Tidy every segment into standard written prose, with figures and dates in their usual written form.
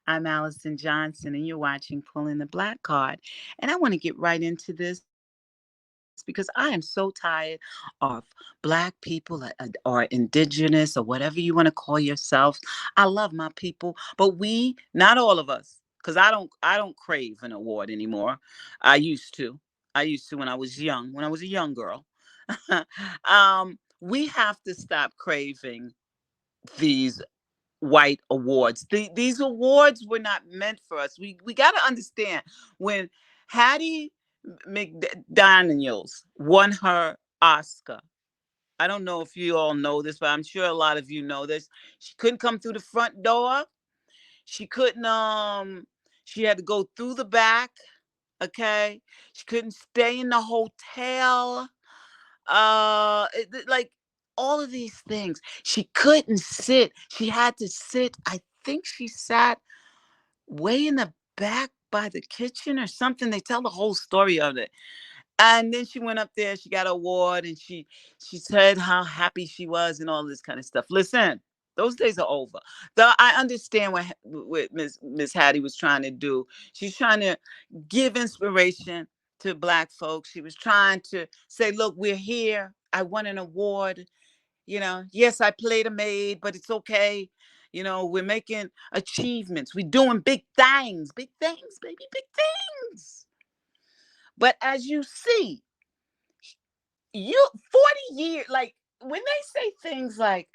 I'm Allison Johnson, and you're watching Pulling the Black Card. And I want to get right into this because I am so tired of Black people or indigenous or whatever you want to call yourselves. I love my people, but not all of us, because I don't crave an award anymore. I used to. I used to when I was young, when I was a young girl. We have to stop craving these white awards. These awards were not meant for us. We got to understand when Hattie McDaniels won her Oscar. I don't know if you all know this, but I'm sure a lot of you know this. She couldn't come through the front door. She couldn't she had to go through the back, okay? She couldn't stay in the hotel. Like all of these things. She couldn't sit. She had to sit. I think she sat way in the back by the kitchen or something. They tell the whole story of it. And then she went up there, she got an award, and she said how happy she was and all this kind of stuff. Listen, those days are over. Though I understand what Miss Hattie was trying to do. She's trying to give inspiration to Black folks. She was trying to say, look, we're here. I won an award. Yes, I played a maid, but it's okay. We're making achievements. We're doing big things, baby, big things. But as you see, 40 years, like when they say things like,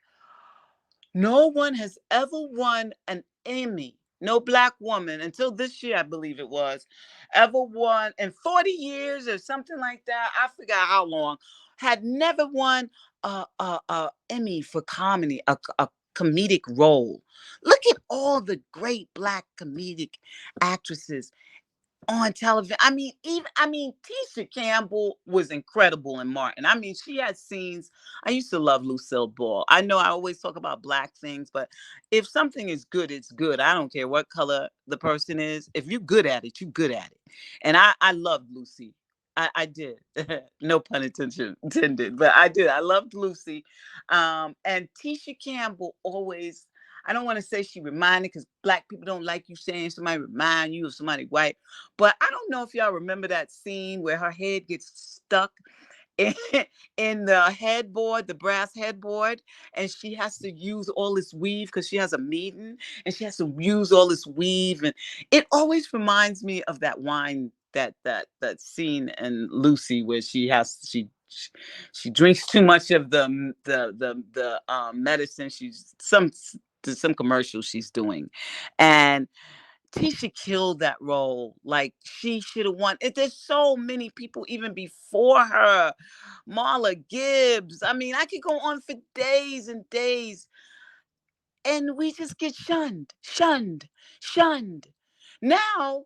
no one has ever won an Emmy, no Black woman until this year, I believe it was, ever won in 40 years or something like that. I forgot how long, had never won a Emmy for comedy, a comedic role. Look at all the great Black comedic actresses on television. Tisha Campbell was incredible in Martin. She had scenes. I used to love Lucille Ball. I know I always talk about Black things, but if something is good, it's good. I don't care what color the person is. If you're good at it, you're good at it. And I loved Lucy. I did. No pun intended, but I did. I loved Lucy. And Tisha Campbell always, I don't want to say she reminded, because Black people don't like you saying somebody remind you of somebody white. But I don't know if y'all remember that scene where her head gets stuck in, in the headboard, the brass headboard, and she has to use all this weave because she has a meeting, and she has to use all this weave. And it always reminds me of that wine, that scene in Lucy where she drinks too much of the medicine. She's some commercial she's doing, and Tisha killed that role. Like, she should have won. There's so many people even before her. Marla Gibbs. I could go on for days and days. And we just get shunned. Now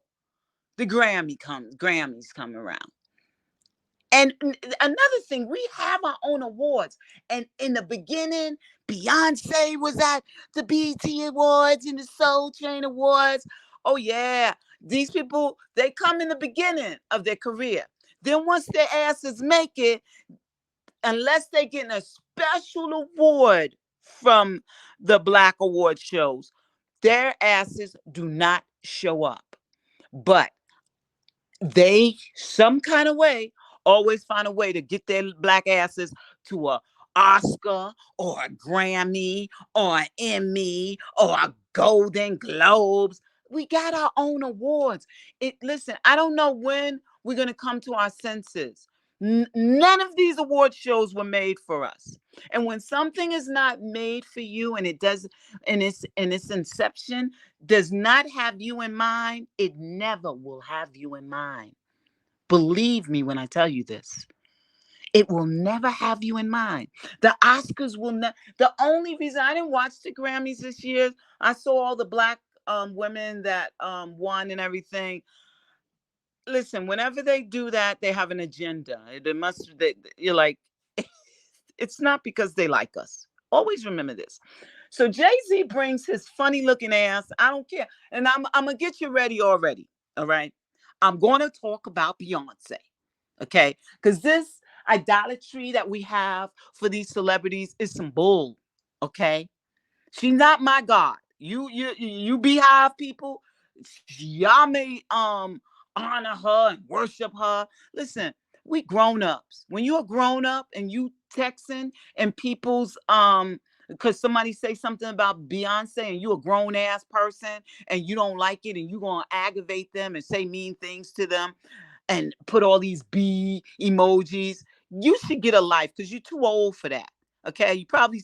the Grammys come around. And another thing, we have our own awards. And in the beginning, Beyonce was at the BET Awards and the Soul Train Awards. Oh, yeah. These people, they come in the beginning of their career. Then once their asses make it, unless they get a special award from the Black award shows, their asses do not show up. But they, some kind of way, always find a way to get their Black asses to a Oscar or a Grammy or an Emmy or a Golden Globes. We got our own awards. Listen, I don't know when we're going to come to our senses. None of these award shows were made for us. And when something is not made for you, and it does, in its inception, does not have you in mind, it never will have you in mind. Believe me when I tell you this. It will never have you in mind. The Oscars will not. The only reason I didn't watch the Grammys this year, I saw all the Black women that won and everything. Listen, whenever they do that, they have an agenda. You're like, it's not because they like us. Always remember this. So Jay-Z brings his funny looking ass. I don't care. And I'm going to get you ready already. All right. I'm going to talk about Beyonce. Okay. Because this idolatry that we have for these celebrities is some bull. Okay. She's not my God. You Beehive people, y'all may honor her and worship her. Listen, we grown ups. When you're a grown up and you texting and people's because somebody say something about Beyonce and you a grown ass person and you don't like it and you gonna aggravate them and say mean things to them and put all these bee emojis, you should get a life because you're too old for that. Okay, you probably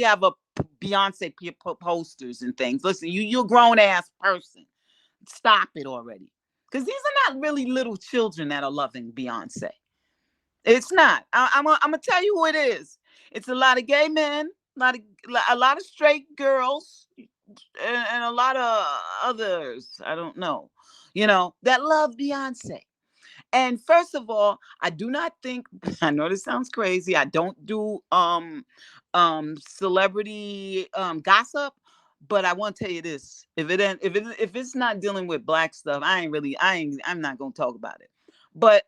have a Beyonce posters and things. Listen, you're a grown ass person. Stop it already. Because these are not really little children that are loving Beyonce. It's not. I'm gonna tell you who it is. It's a lot of gay men, a lot of straight girls, and a lot of others. I don't know, that love Beyonce. And first of all, I do not think I know this sounds crazy. I don't do celebrity gossip, but I want to tell you this. If it's not dealing with black stuff, I'm not gonna talk about it. But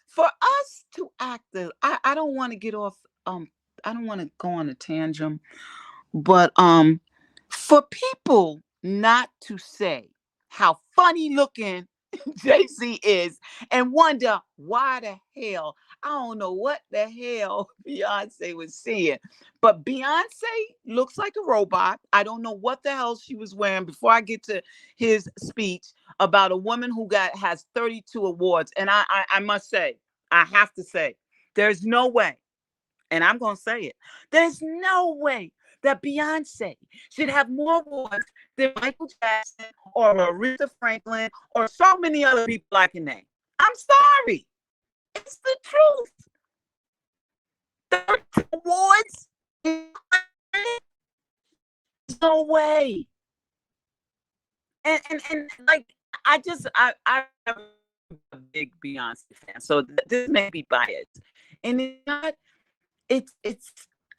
for us to act I don't want to get off I don't want to go on a tangent, but for people not to say how funny looking JC is and wonder why the hell, I don't know what the hell Beyonce was seeing, but Beyonce looks like a robot. I don't know what the hell she was wearing before I get to his speech about a woman who has 32 awards. And I must say, I have to say, there's no way, and I'm going to say it, there's no way that Beyonce should have more awards than Michael Jackson or Aretha Franklin or so many other people I can name. I'm sorry. It's the truth. 30 awards? No way. And like, I'm a big Beyonce fan, so this may be biased. And it's not, it's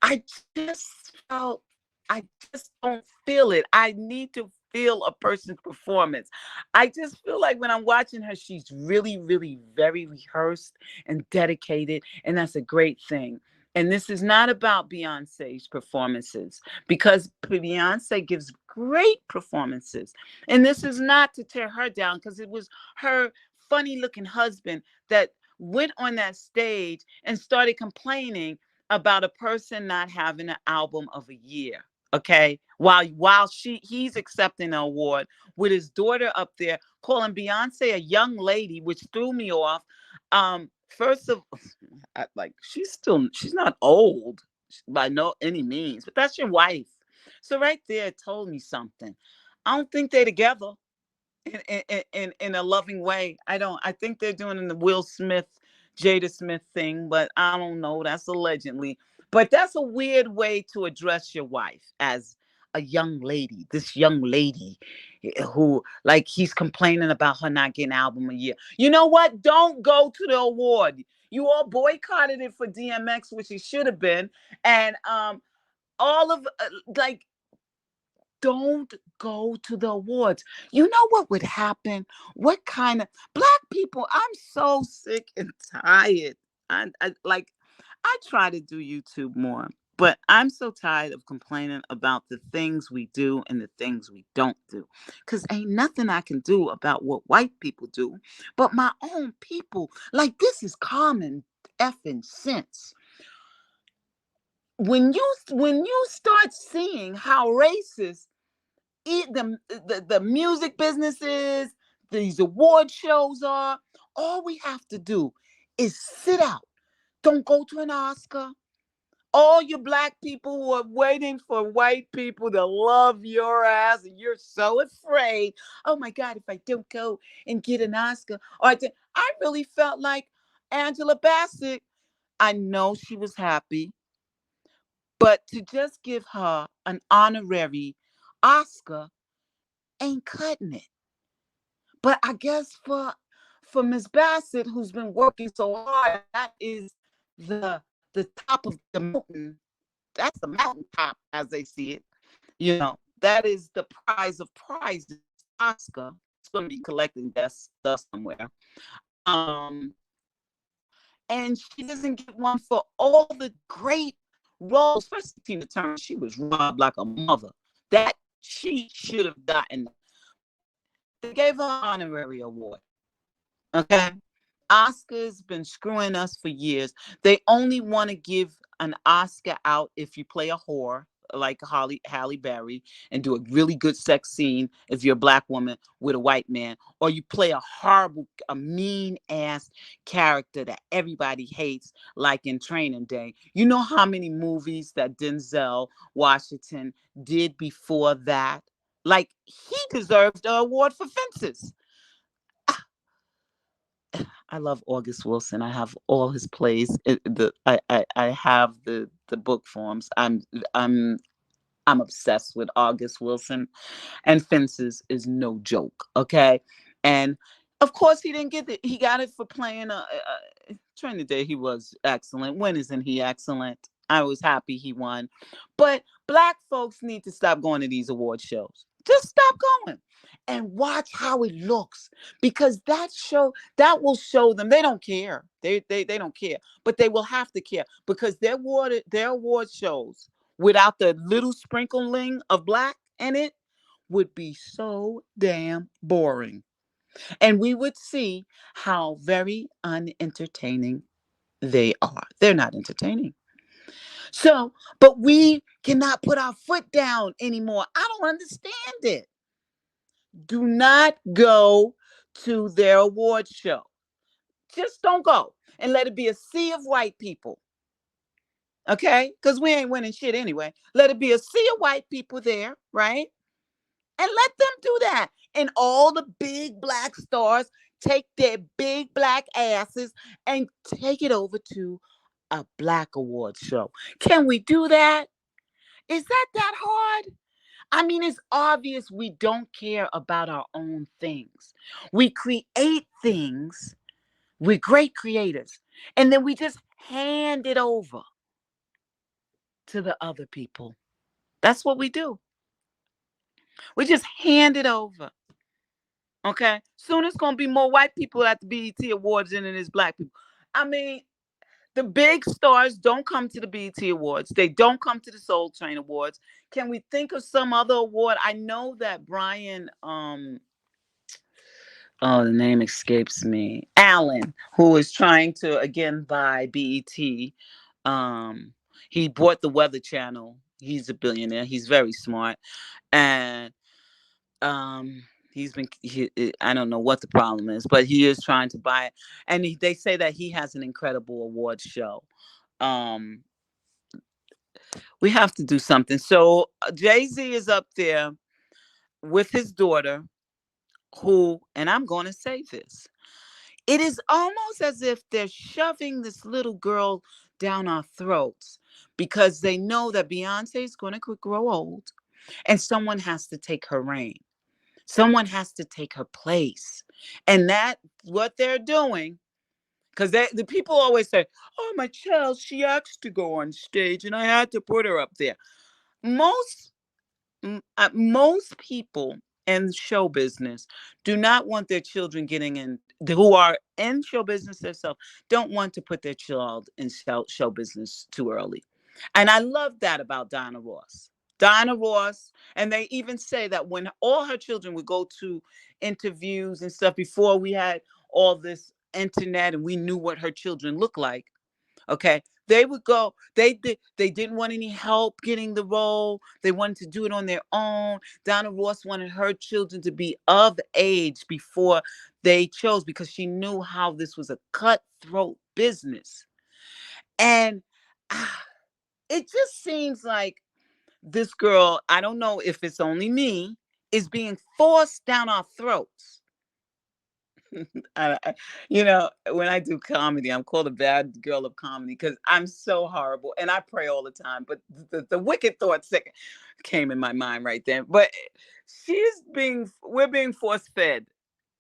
I just felt I just don't feel it. I need to feel a person's performance. I just feel like when I'm watching her, she's really, really very rehearsed and dedicated, and that's a great thing. And this is not about Beyonce's performances because Beyonce gives great performances. And this is not to tear her down because it was her funny looking husband that went on that stage and started complaining about a person not having an album of a year. Okay, while he's accepting an award with his daughter up there calling Beyonce a young lady, which threw me off. First of like she's not old by no any means, but that's your wife. So right there it told me something. I don't think they're together in a loving way. I think they're doing the Will Smith, Jada Smith thing, but I don't know. That's allegedly. But that's a weird way to address your wife as a young lady. This young lady who, like, he's complaining about her not getting album a year. You know what? Don't go to the award. You all boycotted it for DMX, which he should have been, and all of like don't go to the awards. You know what would happen? What kind of black people? I'm so sick and tired. I try to do YouTube more, but I'm so tired of complaining about the things we do and the things we don't do. Because ain't nothing I can do about what white people do, but my own people. Like, this is common effing sense. When you start seeing how racist the music businesses, these award shows are, all we have to do is sit out. Don't go to an Oscar. All you black people who are waiting for white people to love your ass, and you're so afraid. Oh my God, if I don't go and get an Oscar, I really felt like Angela Bassett. I know she was happy, but to just give her an honorary Oscar ain't cutting it. But I guess for Miss Bassett, who's been working so hard, that is the top of the mountain. That's the mountaintop as they see it. That is the prize of prizes. Oscar. It's going to be collecting dust somewhere. And she doesn't get one for all the great roles. Especially Tina Turner, she was robbed like a mother. That She should have gotten that. But they gave her an honorary award. Okay. Oscars been screwing us for years. They only want to give an Oscar out if you play a whore like Halle Berry and do a really good sex scene if you're a black woman with a white man, or you play a horrible, a mean ass character that everybody hates, like in Training Day. You know how many movies that Denzel Washington did before that? Like, he deserved an award for Fences. I love August Wilson. I have all his plays. I have the book forms. I'm I'm obsessed with August Wilson, and Fences is no joke. Okay, and of course he didn't get it. He got it for playing Trinidad. He was excellent. When isn't he excellent? I was happy he won, but black folks need to stop going to these award shows. Just stop going and watch how it looks, because that will show them they don't care. They don't care, but they will have to care, because their award shows without the little sprinkling of black in it would be so damn boring. And we would see how very unentertaining they are. They're not entertaining. So, but we cannot put our foot down anymore. I don't understand it. Do not go to their award show. Just don't go and let it be a sea of white people. Okay? Because we ain't winning shit anyway. Let it be a sea of white people there, right? And let them do that. And all the big black stars take their big black asses and take it over to a black award show. Can we do that? Is that hard? I mean, it's obvious we don't care about our own things. We create things, we're great creators, and then we just hand it over to the other people. That's what we do. We just hand it over. Okay. Soon it's gonna be more white people at the BET Awards than it is black people. I mean, the big stars don't come to the BET Awards. They don't come to the Soul Train Awards. Can we think of some other award? I know that Brian, oh, the name escapes me. Allen, who is trying to again buy BET. Um, he bought the Weather Channel. He's a billionaire. He's very smart, and he's been. I don't know what the problem is, but he is trying to buy it, and they say that he has an incredible awards show. Um, we have to do something. So Jay-Z is up there with his daughter, who, and I'm going to say this, it is almost as if they're shoving this little girl down our throats, because they know that Beyonce is going to grow old and someone has to take her reign. Someone has to take her place. And that's what they're doing. Because the people always say, oh, my child, she asked to go on stage and I had to put her up there. Most most people in show business do not want their children getting in, who are in show business themselves, don't want to put their child in show business too early. And I love that about Diana Ross. Diana Ross, and they even say that when all her children would go to interviews and stuff before we had all this internet and we knew what her children looked like, okay, they would go, they didn't want any help getting the role. They wanted to do it on their own. Donna Ross wanted her children to be of age before they chose, because she knew how this was a cutthroat business. And it just seems like this girl, I don't know if it's only me, is being forced down our throats. When I do comedy, I'm called a bad girl of comedy because I'm so horrible and I pray all the time. But the wicked thought second came in my mind right then. But we're being force fed.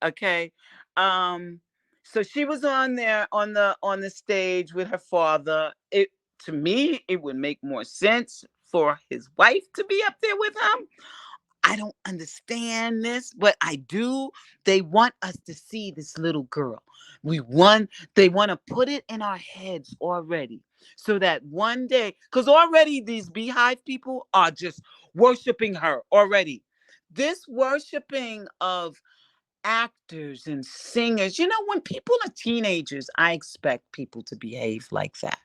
Okay. So she was on there on the stage with her father. To me, it would make more sense for his wife to be up there with him. I don't understand this, but I do. They want us to see this little girl. They want to put it in our heads already so that one day, because already these beehive people are just worshiping her already. This worshiping of actors and singers, when people are teenagers, I expect people to behave like that.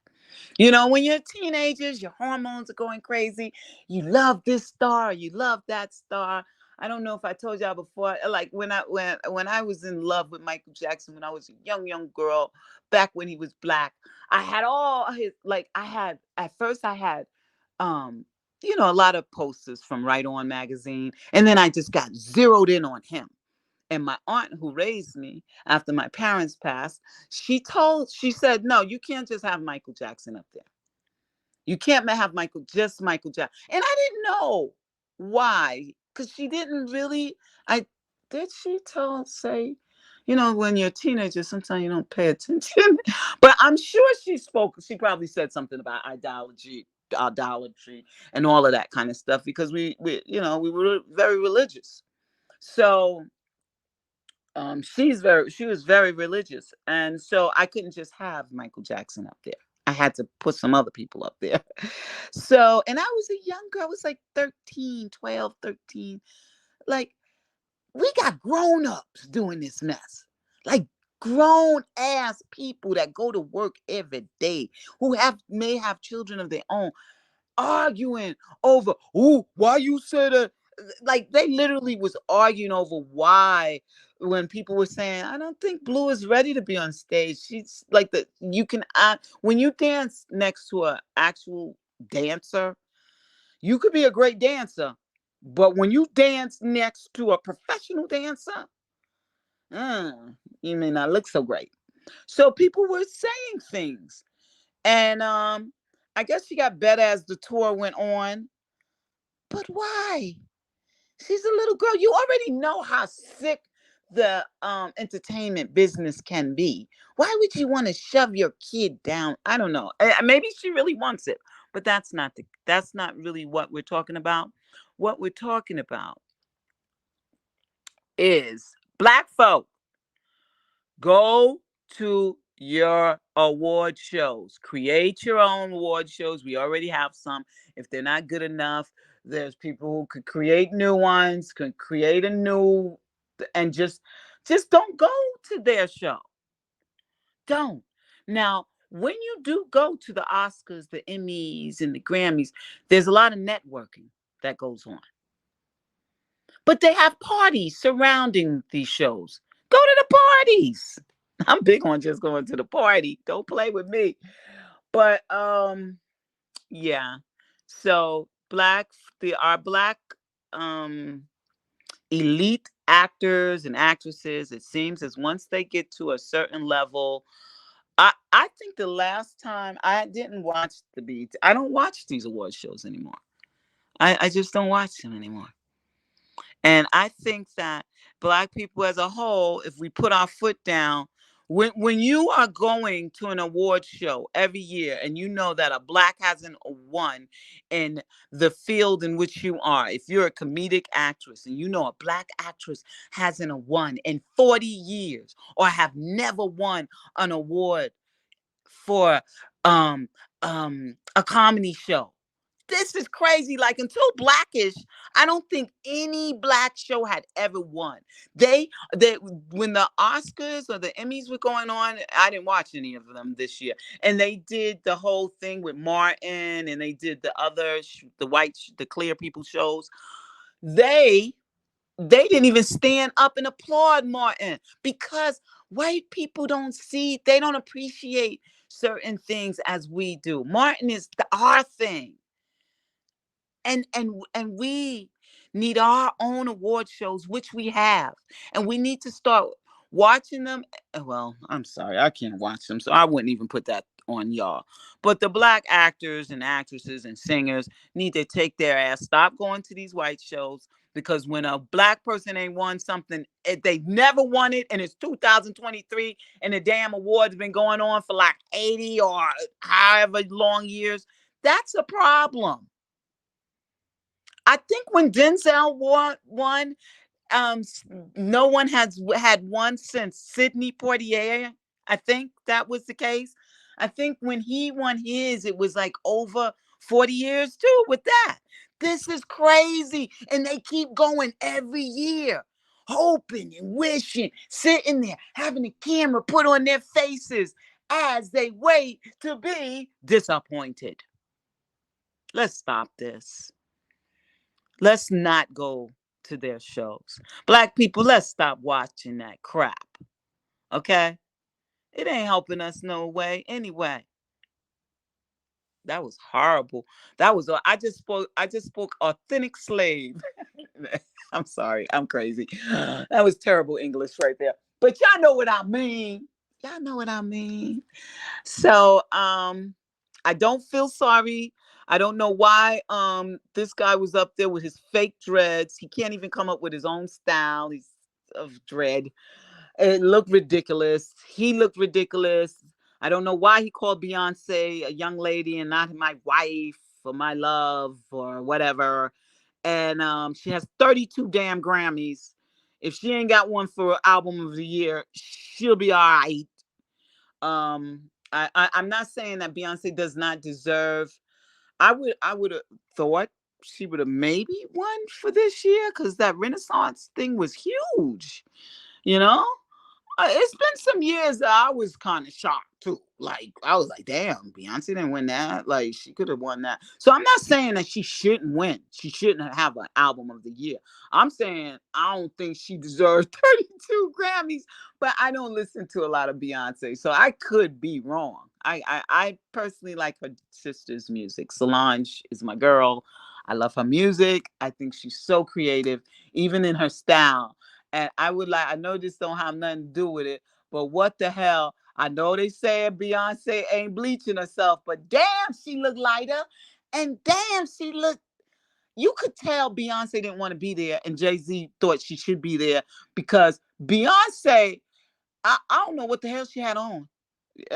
When you're teenagers, your hormones are going crazy. You love this star, you love that star. I don't know if I told y'all before, like when I was in love with Michael Jackson when I was a young girl, back when he was black. I had all his, like, I had at first I had um a lot of posters from Right On magazine, and then I just got zeroed in on him. And my aunt, who raised me after my parents passed, she said, no, you can't just have Michael Jackson up there. You can't have Michael Jackson. And I didn't know why, because she didn't really, I, did she say, when you're a teenager, sometimes you don't pay attention. But I'm sure she probably said something about idolatry and all of that kind of stuff, because we were very religious. So she was very religious, and so I couldn't just have Michael Jackson up there. I had to put some other people up there. So, and I was a young girl. I was like 13, 12, 13. Like, we got grown-ups doing this mess. Like, grown ass people that go to work every day, who may have children of their own, arguing over, why you said that. Like, they literally was arguing over why, when people were saying, I don't think Blue is ready to be on stage. She's like, you can when you dance next to an actual dancer, you could be a great dancer, but when you dance next to a professional dancer, you may not look so great. So people were saying things, and I guess she got better as the tour went on. But why? She's a little girl. You already know how sick the entertainment business can be. Why would you want to shove your kid down? I don't know. Maybe she really wants it, but that's not really what we're talking about. What we're talking about is, black folk, go to your award shows. Create your own award shows. We already have some. If they're not good enough, there's people who could create new ones, could create a new, and just don't go to their show. Don't. Now, when you do go to the Oscars, the Emmys, and the Grammys, there's a lot of networking that goes on. But they have parties surrounding these shows. Go to the parties. I'm big on just going to the party. Don't play with me. But yeah. So our black um elite actors and actresses, it seems as once they get to a certain level, I think the last time I didn't watch I don't watch these award shows anymore. I just don't watch them anymore. And I think that black people as a whole, if we put our foot down, when you are going to an award show every year and you know that a black hasn't won in the field in which you are, if you're a comedic actress and you know a black actress hasn't won in 40 years or have never won an award for um a comedy show, this is crazy. Like, until Blackish, I don't think any black show had ever won. They when the Oscars or the Emmys were going on, I didn't watch any of them this year. And they did the whole thing with Martin, and they did the other the clear people shows. They they didn't even stand up and applaud Martin, because white people they don't appreciate certain things as we do. Martin is our thing. And we need our own award shows, which we have, and we need to start watching them. Well, I'm sorry, I can't watch them, so I wouldn't even put that on y'all. But the black actors and actresses and singers need to take their ass, stop going to these white shows, because when a black person ain't won something, they never won it, and it's 2023, and the damn award's been going on for like 80 or however long years, that's a problem. I think when Denzel won, um no one has had one since Sidney Poitier. I think that was the case. I think when he won his, it was like over 40 years too with that. This is crazy. And they keep going every year, hoping and wishing, sitting there, having a camera put on their faces as they wait to be disappointed. Let's stop this. Let's not go to their shows. Black people, let's stop watching that crap. Okay? It ain't helping us no way anyway. That was horrible. That was I just spoke authentic slave. I'm sorry. I'm crazy. That was terrible English right there. But y'all know what I mean. Y'all know what I mean. So, I don't feel sorry. I don't know why this guy was up there with his fake dreads. He can't even come up with his own style. He's of dread. It looked ridiculous. He looked ridiculous. I don't know why he called Beyonce a young lady and not my wife or my love or whatever. And she has 32 damn Grammys. If she ain't got one for album of the year, she'll be all right. I'm not saying that Beyonce does not deserve. I would have thought she would have maybe won for this year because that Renaissance thing was huge. You know, it's been some years that I was kind of shocked too. Like I was like, damn, Beyonce didn't win that. Like she could have won that. So I'm not saying that she shouldn't win. She shouldn't have an album of the year. I'm saying I don't think she deserves 32 Grammys. But I don't listen to a lot of Beyonce, so I could be wrong. I personally like her sister's music. Solange is my girl. I love her music. I think she's so creative, even in her style. And I would like, I know this don't have nothing to do with it, but what the hell? I know they say Beyonce ain't bleaching herself, but damn, she looked lighter. And damn, she looked, you could tell Beyonce didn't want to be there and Jay-Z thought she should be there because Beyonce, I don't know what the hell she had on.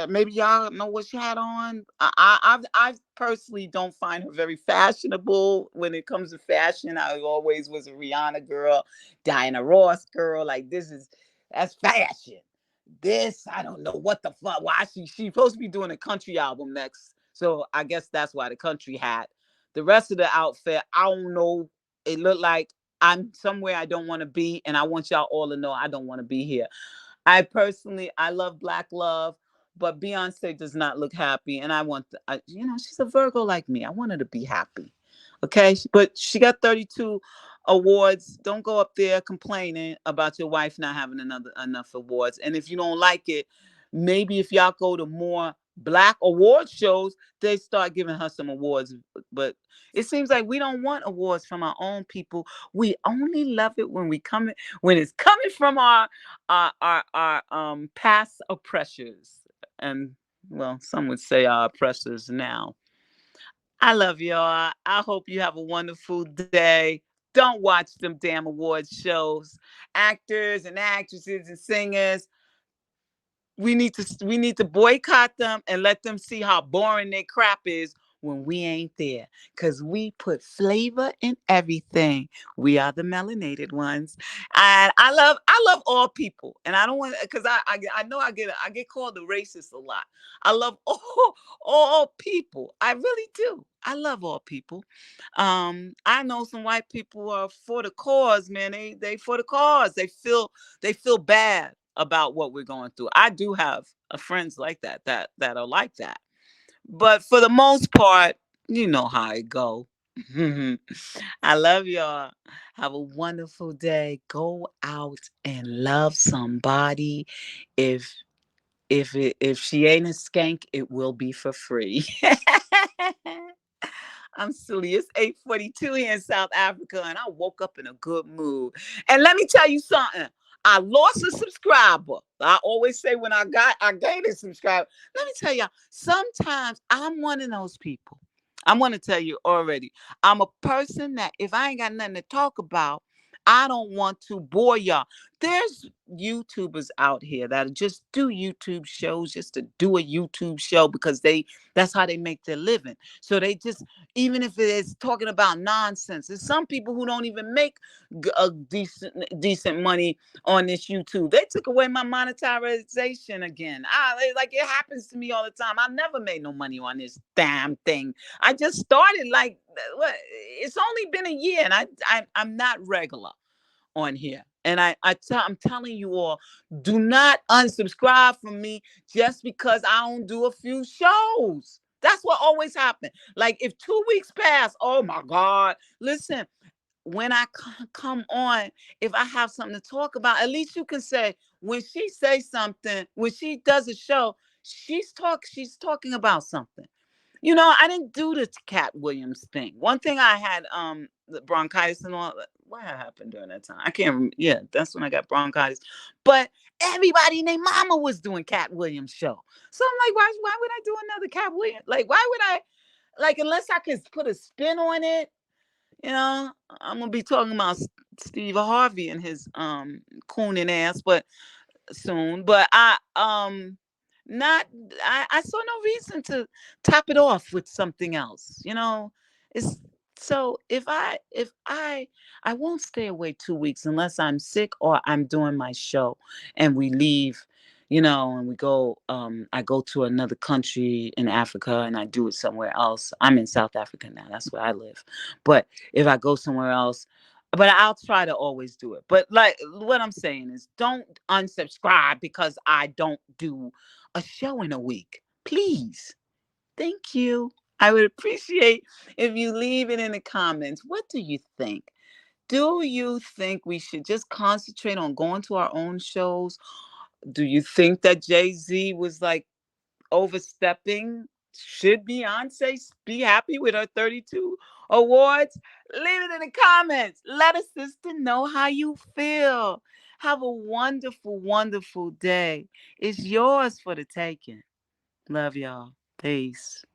Maybe y'all know what she had on. I personally don't find her very fashionable when it comes to fashion. I always was a Rihanna girl, Diana Ross girl. Like that's fashion. This I don't know what the fuck. Why she's supposed to be doing a country album next, so I guess that's why the country hat. The rest of the outfit, I don't know. It looked like I'm somewhere I don't want to be, and I want y'all all to know I don't want to be here. I love Black love, but Beyonce does not look happy, and she's a Virgo like me. I want her to be happy, okay? But she got 32 awards. Don't go up there complaining about your wife not having enough awards. And if you don't like it, maybe if y'all go to more Black award shows, they start giving her some awards. But it seems like we don't want awards from our own people. We only love it when it's coming from our past oppressors, and well, some would say our oppressors now. I love y'all. I hope you have a wonderful day. Don't watch them damn awards shows. Actors and actresses and singers, we need to boycott them and let them see how boring their crap is when we ain't there, because we put flavor in everything. We are the melanated ones. And I love all people, and I don't want, because I know I get called a racist a lot. I love all people. I really do. I love all people. I know some white people are for the cause, man. They for the cause. They feel bad about what we're going through. I do have friends like that are like that. But for the most part, you know how it go. I love y'all. Have a wonderful day. Go out and love somebody. If if she ain't a skank, it will be for free. I'm silly. It's 8:42 here in South Africa, and I woke up in a good mood. And let me tell you something. I lost a subscriber. I always say when I gained a subscriber. Let me tell y'all, sometimes I'm one of those people. I'm gonna tell you already. I'm a person that if I ain't got nothing to talk about, I don't want to bore y'all. there's YouTubers out here that just do YouTube shows just to do a YouTube show because that's how they make their living. So they just, even if it is talking about nonsense, there's some people who don't even make a decent money on this YouTube. They took away my monetization again. Like it happens to me all the time. I never made no money on this damn thing. I just started like what? It's only been a year, and I'm not regular on here. And I'm telling you all, do not unsubscribe from me just because I don't do a few shows. That's what always happens. Like if 2 weeks pass, oh my God, listen, when I come on, if I have something to talk about, at least you can say, when she says something, when she does a show, she's talking about something. I didn't do the Cat Williams thing. One thing I had the bronchitis and all. What happened during that time? I can't remember. Yeah, that's when I got bronchitis. But everybody and their mama was doing Cat Williams show. So I'm like, why would I do another Cat Williams? Like, why would I, like, unless I could put a spin on it, I'm gonna be talking about Steve Harvey and his cooning ass, but soon. But not I saw no reason to top it off with something else. It's so if I won't stay away 2 weeks unless I'm sick or I'm doing my show and we leave, and we go I go to another country in Africa and I do it somewhere else. I'm in South Africa now. That's where I live. But if I go somewhere else, but I'll try to always do it. But like what I'm saying is don't unsubscribe because I don't do a show in a week. Please. Thank you. I would appreciate if you leave it in the comments. What do you think? Do you think we should just concentrate on going to our own shows? Do you think that Jay-Z was like overstepping? Should Beyonce be happy with her 32 awards? Leave it in the comments. Let a sister know how you feel. Have a wonderful, wonderful day. It's yours for the taking. Love y'all. Peace.